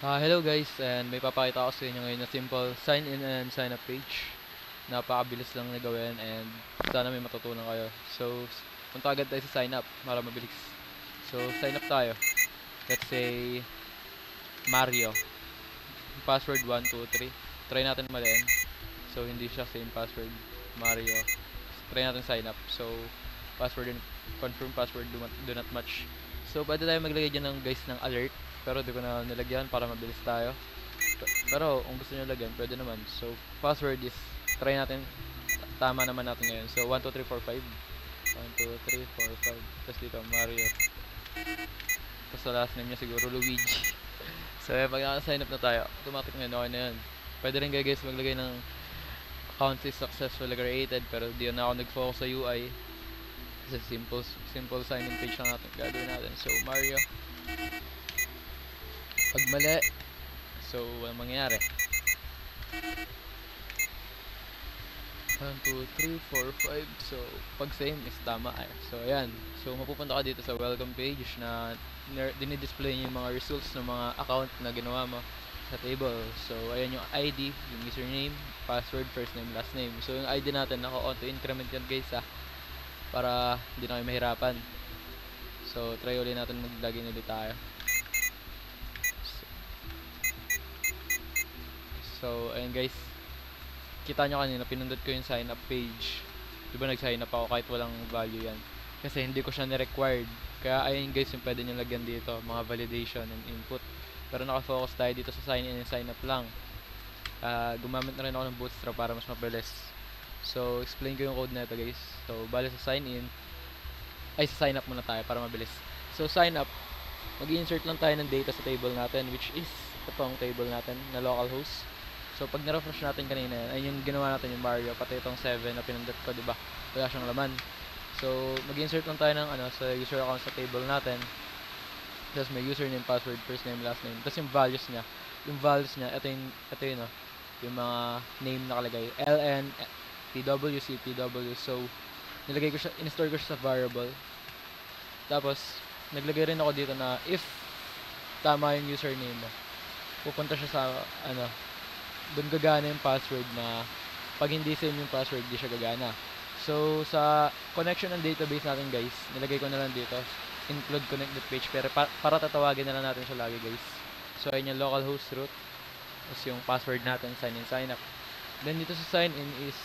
Hello guys, and may papakita ako sa inyo ngayon na simple sign in and sign up page. Napakabilis lang na gawin and sana may matutunan kayo. So, punta agad tayo sa sign up para mabilis. So, sign up tayo. Let's say Mario. Password 123. Try natin maliin. So, hindi siya same password. Mario. Try natin sign up. So, password and confirm password do not match. So, pwede tayo maglagay dyan ng guys ng alert. Pero di ko na nilagyan para mabilis tayo. Pero kung gusto nyo lagyan, pwede naman. So, password is, try natin, tama naman natin ngayon. So, 1, 2, 3, 4, 5. 1, 2, 3, 4, 5. Tapos dito, Mario. Tapos sa last name niya siguro, Luigi. So, pag naka-sign up na tayo, automatic na yun, okay na yun. Pwede rin guys maglagay ng account is successfully created, pero di na ako nag-focus sa UI. Kasi simple sign in page lang natin gagawin natin. So, Mario. Pag mali, so, walang mangyayari. 1, 2, 3, 4, 5. So, pag same is tama. So, ayan. So, mapupunta ka dito sa welcome page na dinidisplay niyo yung mga results ng mga account na ginawa mo sa table. So, ayan yung ID, yung username, password, first name, last name. So, yung ID natin, naka-auto increment yan guys para hindi na kayo mahirapan. So, try ulit natin mag-login ulit tayo. So, ayan guys. Kita nyo kanina, pinundot ko yung sign up page. Diba nag-sign up ako kahit walang value yan. Kasi hindi ko siya ni-required. Kaya ayun guys yung pwede nyo lagyan dito, mga validation and input. Pero nakafocus tayo dito sa sign in and sign up lang. Gumamit na rin ako ng Bootstrap para mas mabilis. So, explain ko yung code na ito guys. So, bali sa sign in, ay sa sign up muna tayo para mabilis. So, sign up, mag-insert lang tayo ng data sa table natin, which is itong table natin na localhost. So, pag na-refresh natin kanina yan, ay yung ginawa natin yung Mario, pati itong 7 na pinundot ko, diba? Wala siyang laman. So, mag-insert lang tayo ng sa user account sa table natin. Tapos may username, password, first name, last name. Tapos yung values niya. Yung values niya, ito yun, yung mga name nakalagay. LN, PW, CPW. So, nilagay ko siya, in-store ko siya sa variable. Tapos, naglagay rin ako dito na if tama yung username mo, pupunta siya sa, doon gagana yung password na pag hindi same yung password, di siya gagana. So, sa connection ng database natin guys, nilagay ko na lang dito, include connected page, pero para tatawagin na lang natin siya lagi guys. So, ayun yung localhost root, tapos yung password natin, sign in, sign up. Then, dito sa sign in is,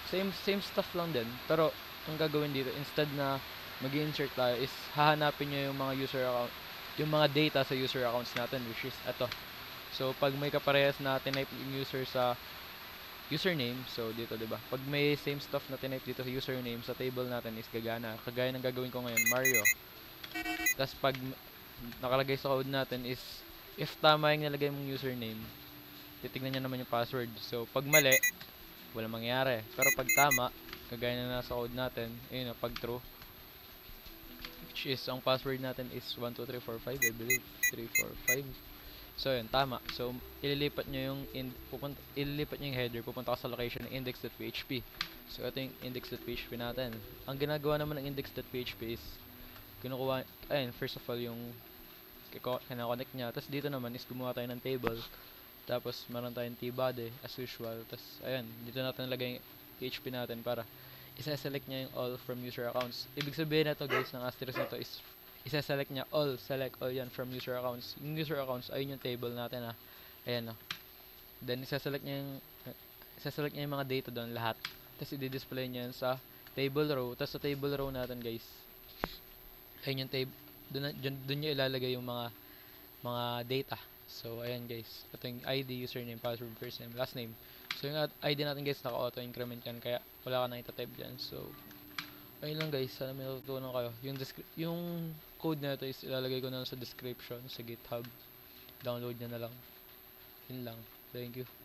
same stuff lang din, pero, ang gagawin dito, instead na mag-insert tayo, is hahanapin nyo yung mga user account, yung mga data sa user accounts natin, which is ito. So, pag may kaparehas na tinype yung user sa username, so dito 'di ba? Pag may same stuff na tinype dito sa username sa table natin is gagana. Kagaya ng gagawin ko ngayon, Mario. Tapos pag nakalagay sa code natin is if tama yung nilagay mong username, titignan niya naman yung password. So, pag mali, walang mangyayari. Pero pag tama, kagaya na nasa code natin, ayun pag true, which is ang password natin is 1, 2, 3, 4, 5, I believe. 3, 4, 5. So yun, tama. So ililipat nyo yung ililipat nyo yung header, pupunta ka sa location ng index.php. So ito yung index.php natin. Ang ginagawa naman ng index.php is kinukuha, ayun, first of all yung kina-connect niya. Tapos dito naman is gumawa tayo ng table. Tapos meron tayong t-body as usual. Tapos ayun, dito natin nilagay yung PHP natin para isa-select niya yung all from user accounts. Ibig sabihin na to guys, ng asterisk na to is isa-select niya all, select all yan from user accounts. Yung user accounts, ayun yung table natin Ayan Then isa-select niya yung mga data doon lahat. Tapos i-display niya yan sa table row. Tapos sa table row natin guys, ayun yung table, doon niya ilalagay yung mga data. So ayan guys, ito yung ID, username, password, first name, last name. So yung ID natin guys, naka-auto increment yan, kaya wala ka na ita-type dyan. So ayun lang guys, sana may natutunan kayo. Yung code na ito is ilalagay ko na sa description sa GitHub. Download nyo na lang. Yun lang. Thank you.